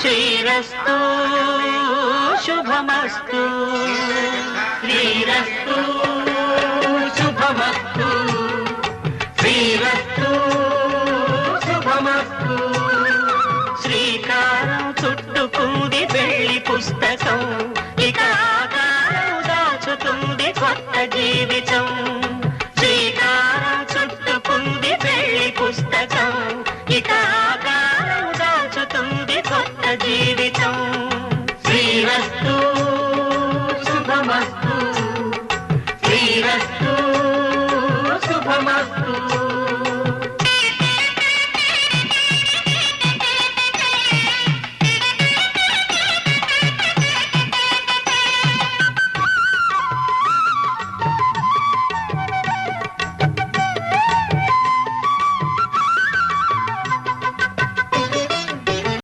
శ్రీరస్తు శుభమస్తు శ్రీరస్తు శుభమస్తు శ్రీరస్తు శుభమస్తు శ్రీకారం చుట్టుకుంది పెళ్లి పుస్తకం ఇక ఆకారం దాచుతుంది కొత్త జీవితం శ్రీకారం చుట్టుకుంది పెళ్లి పుస్తకం ఇక ఆకారం దాచుతుంది కొత్త జీవితం